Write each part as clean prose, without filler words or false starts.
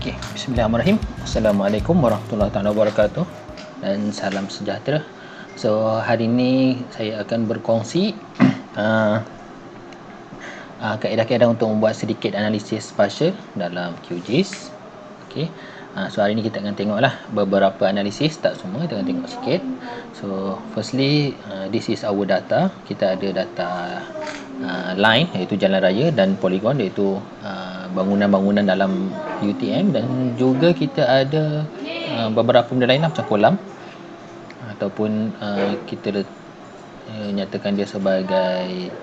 Okey, bismillahirrahmanirrahim. Assalamualaikum warahmatullahi wabarakatuh dan salam sejahtera. So, hari ini saya akan berkongsi kaedah-kaedah untuk membuat sedikit analisis spasial dalam QGIS. Okey. So hari ini kita akan tengoklah beberapa analisis, tak semua, kita akan tengok sikit. So firstly, this is our data. Kita ada data line, iaitu jalan raya, dan polygon, iaitu bangunan-bangunan dalam UTM, dan juga kita ada beberapa benda lain lah, macam kolam, ataupun kita nyatakan dia sebagai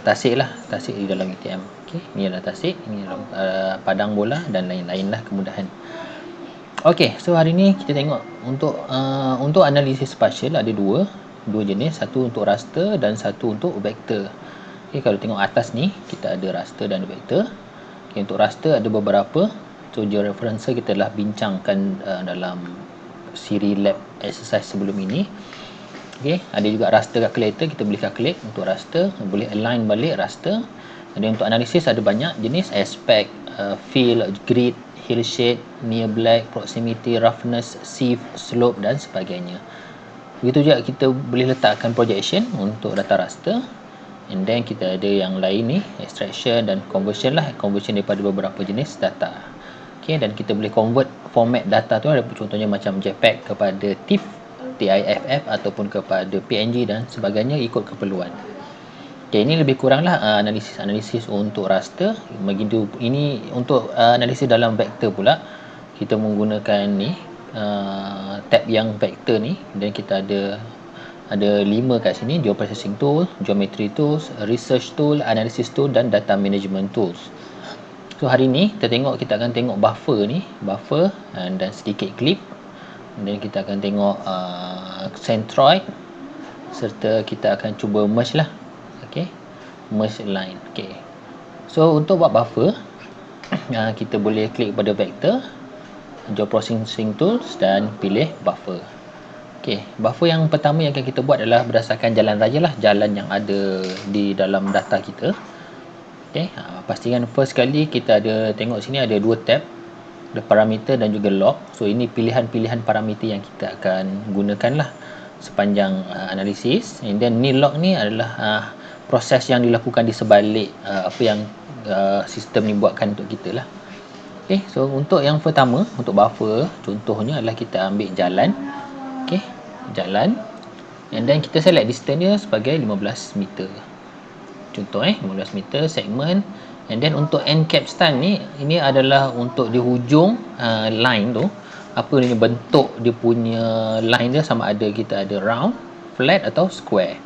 tasik lah, tasik di dalam UTM. Okey, ini adalah tasik, ini adalah padang bola dan lain-lain lah kemudahan. Okey, so hari ni kita tengok untuk analisis spasial ada dua jenis, satu untuk raster dan satu untuk vektor. Okey, kalau tengok atas ni kita ada raster dan vektor. Okey, untuk raster ada beberapa. So georeferencer kita telah bincangkan dalam siri lab exercise sebelum ini. Okey, ada juga raster calculator, kita boleh calculate untuk raster, boleh align balik raster. Dan untuk analisis ada banyak jenis, aspect, fill, grid, hill shade, near black, proximity, roughness, sieve, slope dan sebagainya. Begitu juga kita boleh letakkan projection untuk data raster. And then kita ada yang lain ni, extraction dan conversion lah, conversion daripada beberapa jenis data. Okey, dan kita boleh convert format data tu, ada contohnya macam JPEG kepada TIFF, TIFF ataupun kepada PNG dan sebagainya ikut keperluan. Okay, ini lebih kuranglah analisis untuk raster. Begitu ini untuk analisis dalam vektor pula, kita menggunakan ni tab yang vektor ni, dan kita ada 5 kat sini: geoprocessing tool, geometry tools, research tool, analysis tool dan data management tools. So hari ni kita akan tengok buffer ni, buffer dan sedikit clip. Dan kita akan tengok centroid, serta kita akan cuba merge lah. Okey, merge line. Okey, so untuk buat buffer, kita boleh klik pada vector, geoprocessing tools dan pilih buffer. Okey, buffer yang pertama yang akan kita buat adalah berdasarkan jalan raya lah, jalan yang ada di dalam data kita. Okey, pastikan first kali kita ada tengok sini ada dua tab, ada parameter dan juga log. So ini pilihan-pilihan parameter yang kita akan gunakan lah sepanjang analisis. And then ni log ni adalah proses yang dilakukan di sebalik apa yang sistem ni buatkan untuk kita lah. Okay, so untuk yang pertama, untuk buffer, contohnya adalah kita ambil jalan. Okay, jalan, and then kita select distance dia sebagai 15 meter. Contoh 15 meter segmen. And then untuk end capstan ni, ini adalah untuk di hujung line tu, apa ni bentuk dia punya line dia, sama ada kita ada round, flat atau square.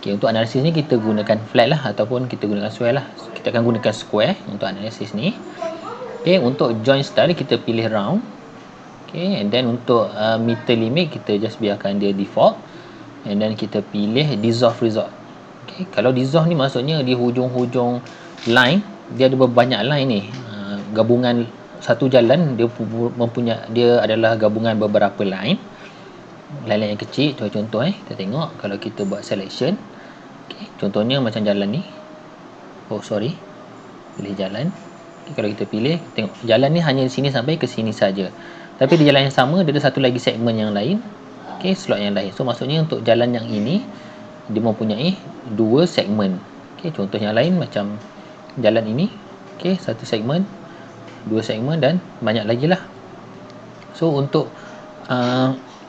Okay, untuk analisis ni kita gunakan flat lah, ataupun kita gunakan square lah. Kita akan gunakan square untuk analisis ni. Okay, untuk join style kita pilih round. Okay, and then untuk meter limit kita just biarkan dia default. And then kita pilih dissolve result. Okay, kalau dissolve ni maksudnya di hujung-hujung line dia ada banyak line ni, gabungan satu jalan dia adalah gabungan beberapa line yang kecil. Contoh kita tengok kalau kita buat selection. Okay, contohnya macam jalan ni, pilih jalan. Okay, kalau kita pilih, tengok jalan ni hanya sini sampai ke sini saja, tapi di jalan yang sama dia ada satu lagi segmen yang lain. Okay, slot yang lain. So maksudnya untuk jalan yang ini dia mempunyai dua segmen. Okay, contoh yang lain macam jalan ini. Okay, satu segmen, dua segmen dan banyak lagi lah. So untuk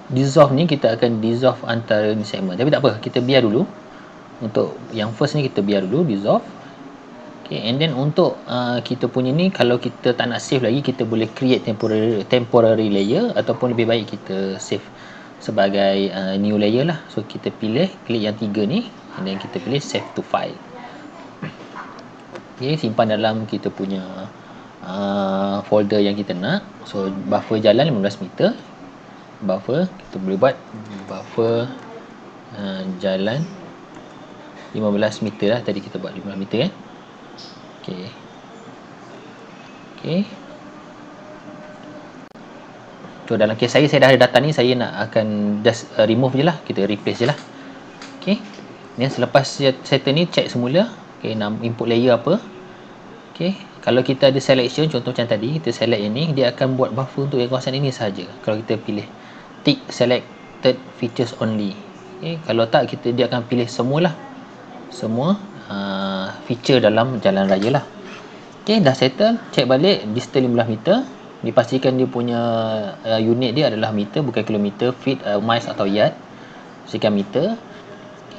dissolve ni kita akan dissolve antara ni segmen, tapi tak apa, kita biar dulu. Untuk yang first ni kita biar dulu dissolve. Okay, and then untuk kita punya ni, kalau kita tak nak save lagi, kita boleh create temporary layer, ataupun lebih baik kita save sebagai new layer lah. So kita pilih, klik yang 3 ni, and then kita pilih save to file. Okay, simpan dalam kita punya folder yang kita nak. So buffer jalan 15 meter, buffer kita boleh buat buffer jalan 15 meter lah, tadi kita buat 15 meter kan. Okay. Okay. So dalam kes saya dah ada data ni, saya nak akan just remove je lah, kita replace je lah. Okay. Dan selepas settle ni, check semula. Okay, input layer apa. Okey, kalau kita ada selection, contoh macam tadi, kita select ini, dia akan buat buffer untuk yang kawasan ini saja. Kalau kita pilih tick selected features only. Okey, kalau tak dia akan pilih semualah. Semua feature dalam jalan raya lah. Okey, dah settle, check balik distance 15 meter. Dipastikan dia punya unit dia adalah meter, bukan kilometer, feet, miles atau yard. Pastikan meter.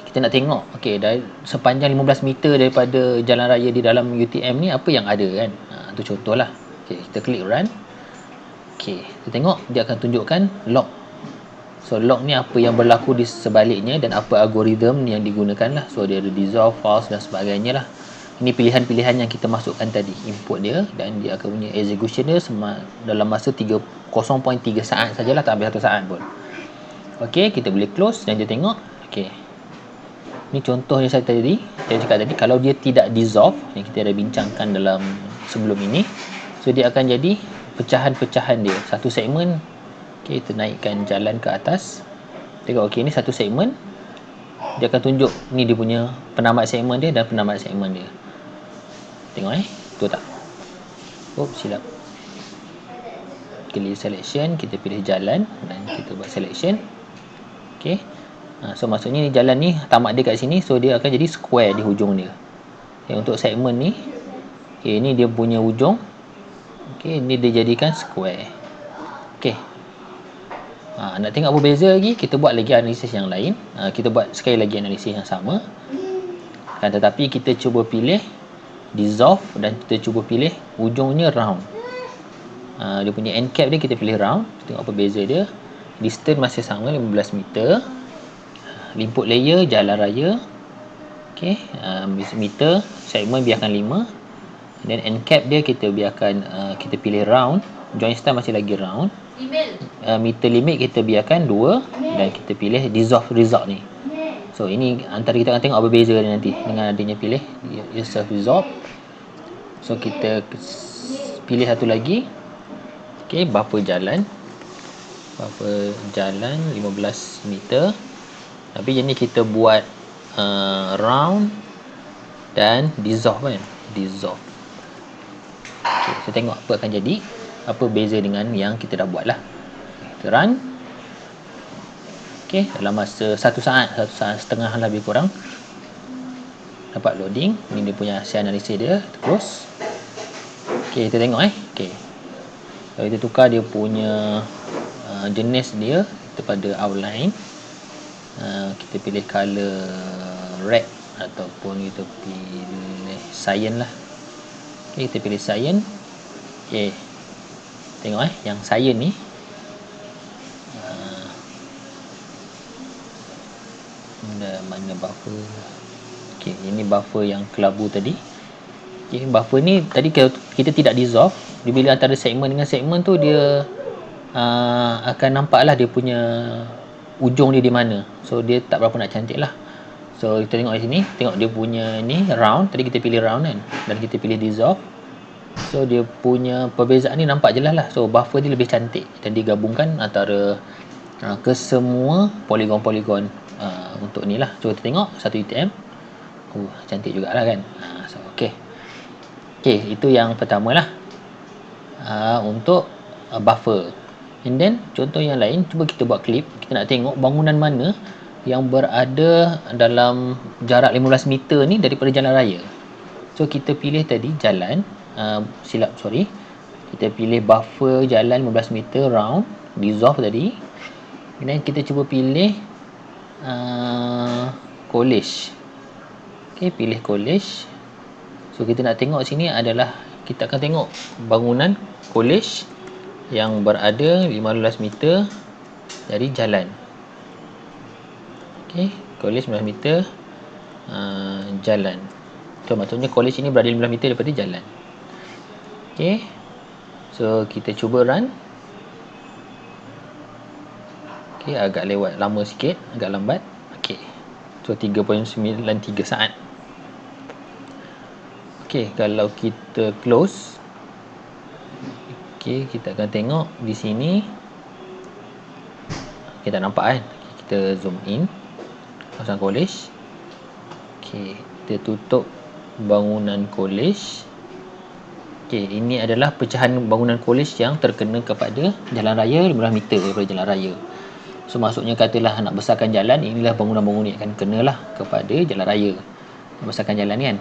Kita nak tengok, okey, dari sepanjang 15 meter daripada jalan raya di dalam UTM ni apa yang ada kan. Tu contohlah. Okey, kita klik run. Okey, kita tengok dia akan tunjukkan log. So log ni apa yang berlaku di sebaliknya dan apa algoritma yang digunakan lah. So dia ada dissolve, false dan sebagainya lah. Ini pilihan-pilihan yang kita masukkan tadi, input dia, dan dia akan punya execution dia dalam masa 0.3 saat sajalah, tak habis 1 saat pun. Okey, kita boleh close dan dia tengok. Okey, ni contoh yang saya cakap tadi, kalau dia tidak dissolve, yang kita dah bincangkan dalam sebelum ini, so dia akan jadi pecahan-pecahan dia, satu segmen. Okey, kita naikkan jalan ke atas, tengok. Okey, ni satu segmen, dia akan tunjuk ni dia punya penamat segmen dia dan penamat segmen dia. Tengok betul tak? Silap. Pilih selection, kita pilih jalan dan kita buat selection. Okey, so maksudnya ni jalan ni tamat dia kat sini, so dia akan jadi square di hujung dia. Okay, untuk segmen ni, okay, ni dia punya hujung. Okey, ni dia jadikan square. Okey, nak tengok apa beza lagi, kita buat lagi analisis yang lain. Kita buat sekali lagi analisis yang sama, tetapi kita cuba pilih dissolve dan kita cuba pilih hujungnya round. Dia punya end cap dia kita pilih round. Tengok apa beza dia. Distance masih sama 15 meter. Input layer jalan raya. Okey, meter, segmen biarkan 5. Dan end cap dia kita biarkan, kita pilih round. Join star masih lagi round. Meter limit kita biarkan 2 dan kita pilih dissolve result ni. So ini antara kita akan tengok apa beza dia nanti dengan adanya pilih self resolve. So kita pilih satu lagi. Okey, buffer jalan 15 meter. Tapi yang ni kita buat round dan dissolve kan. Dissolve. Okay, kita tengok apa akan jadi, apa beza dengan yang kita dah buat lah. Kita run. Okay, dalam masa 1 saat setengah lebih kurang dapat loading. Ini dia punya hasil analisis dia. Kita close. Okay, kita tengok okay, kalau kita tukar dia punya jenis dia kepada outline, kita pilih color red ataupun kita pilih cyan lah. Okay, kita pilih cyan. Okay, tengok yang cyan ni mana buffer. Okay, ini buffer yang kelabu tadi. Okay, buffer ni tadi kita tidak dissolve. Bila antara segmen dengan segmen tu dia akan nampak lah dia punya ujung dia di mana. So dia tak berapa nak cantik lah. So kita tengok di sini, tengok dia punya ni round. Tadi kita pilih round kan, dan kita pilih dissolve. So dia punya perbezaan ni nampak jelas lah. So buffer dia lebih cantik dan digabungkan antara kesemua poligon-poligon untuk ni lah. So kita tengok satu UTM. Cantik jugalah kan. So okay, itu yang pertama lah untuk buffer. And then contoh yang lain, cuba kita buat clip. Kita nak tengok bangunan mana yang berada dalam jarak 15 meter ni daripada jalan raya. So kita pilih tadi jalan, kita pilih buffer jalan 15 meter round, dissolve tadi. Dan kita cuba pilih collage. Okay, pilih collage. So kita nak tengok sini adalah, kita akan tengok bangunan collage yang berada 15 meter dari jalan. Okey, college 15 meter jalan. So maksudnya college ini berada 15 meter daripada jalan. Okey, so kita cuba run. Okey, agak lewat lama sikit, agak lambat. Okey, so 3.93 saat. Okey, kalau kita close, okey, kita akan tengok di sini. Kita nampak kan? Kita zoom in kawasan college. Okey, kita tutup bangunan college. Okey, ini adalah pecahan bangunan kolej yang terkena kepada jalan raya 15 meter daripada jalan raya. So maksudnya katalah nak besarkan jalan, inilah bangunan-bangunan yang akan kenalah kepada jalan raya. Nak besarkan jalan kan.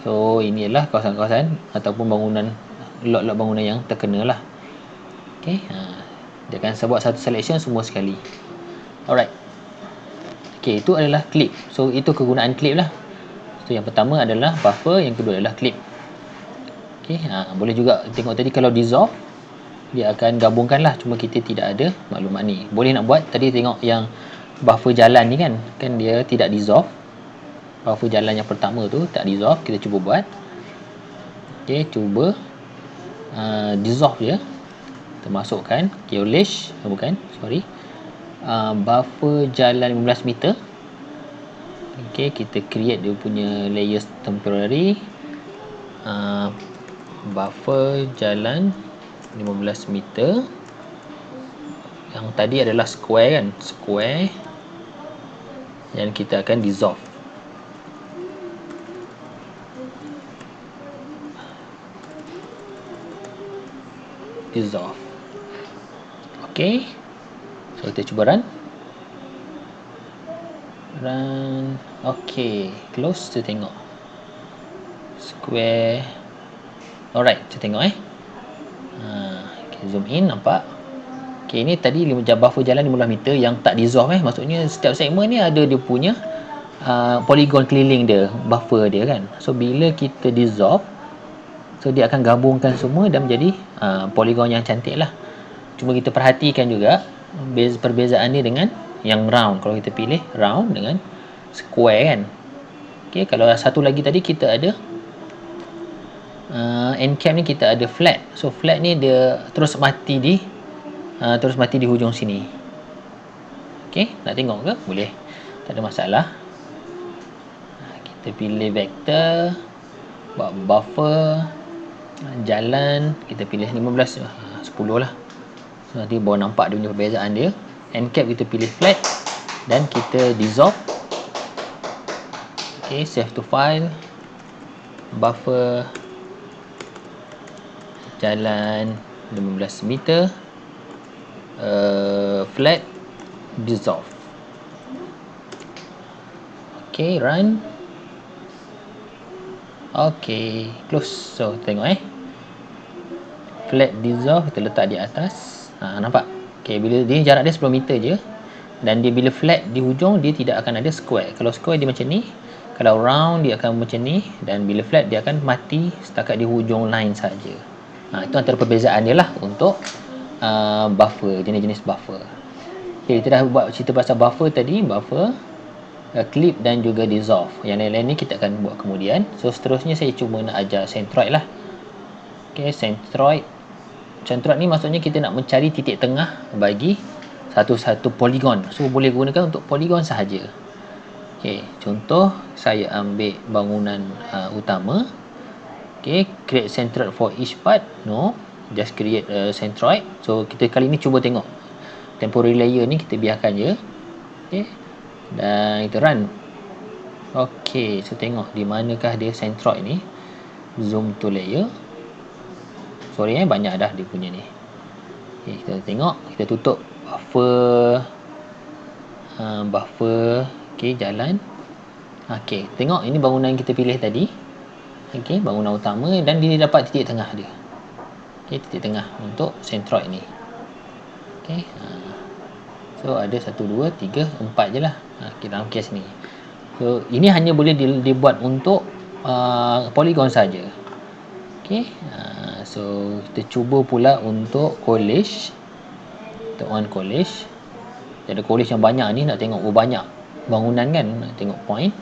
So ini adalah kawasan-kawasan ataupun bangunan, lot-lot bangunan yang terkena lah. Okey, dia akan buat satu selection semua sekali. Alright. Okey, itu adalah clip. So itu kegunaan clip lah. So yang pertama adalah buffer, yang kedua adalah clip. Okey, boleh juga tengok tadi kalau dissolve dia akan gabungkan lah, cuma kita tidak ada maklumat ni. Boleh nak buat, tadi tengok yang buffer jalan ni kan dia tidak dissolve. Buffer jalan yang pertama tu tak dissolve, kita cuba buat. Okey, cuba dissolve je. Kita masukkan collage, buffer jalan 15 meter. Okey, kita create dia punya layers temporary. Buffer jalan 15 meter. Yang tadi adalah square kan, square, dan kita akan dissolve. Okey, so kita cuba run. Okey, close, kita tengok square. Alright, kita tengok okay, zoom in, nampak. Okay, ini tadi buffer jalan 15 meter yang tak dissolve maksudnya setiap segmen ni ada dia punya polygon keliling dia, buffer dia kan. So bila kita dissolve, so dia akan gabungkan semua dan menjadi polygon yang cantik lah. Cuma kita perhatikan juga perbezaan dia dengan yang round. Kalau kita pilih round dengan square kan. Okay, kalau satu lagi tadi kita ada end cap ni kita ada flat. So flat ni dia terus mati di hujung sini. Okey, nak tengok ke? Boleh. Tak ada masalah. Kita pilih vector, buat buffer jalan, kita pilih 15, 10 lah. So nanti baru nampak dia punya perbezaan dia. End cap kita pilih flat dan kita dissolve. Okey, save to file. Buffer jalan 15 meter, flat, dissolve. Okay, run. Okay, close. So tengok flat, dissolve, kita letak di atas. Nampak? Okay, bila dia jarak dia 10 meter je, dan dia bila flat di hujung dia tidak akan ada square. Kalau square dia macam ni, kalau round dia akan macam ni, dan bila flat dia akan mati setakat di hujung line saja. Itu antara perbezaan dia lah untuk buffer, jenis-jenis buffer. Okay, kita dah buat cerita pasal buffer tadi, buffer, clip dan juga dissolve. Yang lain-lain ni kita akan buat kemudian. So seterusnya saya cuma nak ajar centroid lah. Okay, centroid ni maksudnya kita nak mencari titik tengah bagi satu-satu polygon. So boleh gunakan untuk polygon sahaja. Okay, contoh saya ambil bangunan utama. Okay, create centroid for each part. No, just create a centroid. So kita kali ni cuba tengok temporary layer ni, kita biarkan je. Okay, dan kita run. Okay, so tengok di manakah dia centroid ni. Zoom to layer. Sorry banyak dah dia punya ni. Okay, kita tengok, kita tutup buffer. Okay, jalan. Okay, tengok ini bangunan yang kita pilih tadi. Okey, bangunan utama, dan dia dapat titik tengah dia. Okey, titik tengah untuk centroid ni. Okey, so ada 1, 2, 3, 4 je lah dalam kes ni. So ini hanya boleh dibuat untuk polygon saja. Okey, so kita cuba pula untuk collage. Kita on collage. Ada collage yang banyak ni, nak tengok banyak bangunan kan, nak tengok point,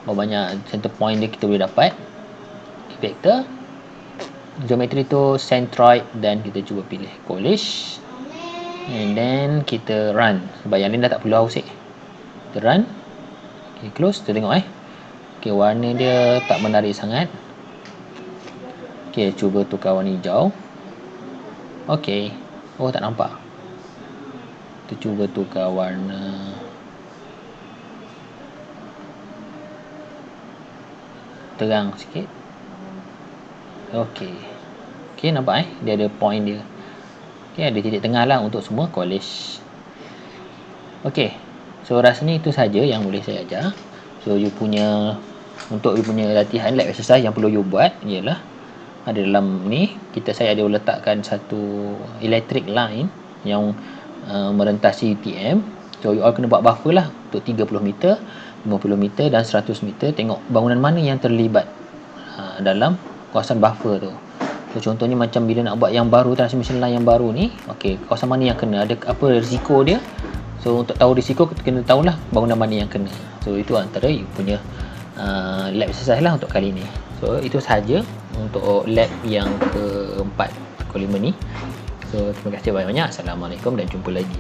banyak center point dia kita boleh dapat. Vector, geometry tu centroid, dan kita cuba pilih collage, and then kita run. Sebab yang lain dah tak perlu haus kita run. Okay, close, kita tengok okay, warna dia tak menarik sangat. Okay, cuba tukar warna hijau. Okay, oh tak nampak. Kita cuba tukar warna terang sikit. Okey. Okey, nampak dia ada point dia. Okey, ada titik tengah lah untuk semua college. Okey. So rasanya itu saja yang boleh saya ajar. So untuk you punya latihan lab exercise yang perlu you buat ialah ada dalam ni saya ada letakkan satu electric line yang merentasi UTM. So you all kena buat buffer lah untuk 30 meter, 50 meter dan 100 meter. Tengok bangunan mana yang terlibat dalam kawasan buffer tu. So contohnya macam bila nak buat yang baru, transmission line yang baru ni, okey, kawasan mana yang kena, ada apa risiko dia. So untuk tahu risiko kita kena tahulah bangunan mana yang kena. So itu antara you punya lab exercise lah untuk kali ni. So itu sahaja untuk lab yang keempat, kelima ni. So terima kasih banyak-banyak. Assalamualaikum dan jumpa lagi.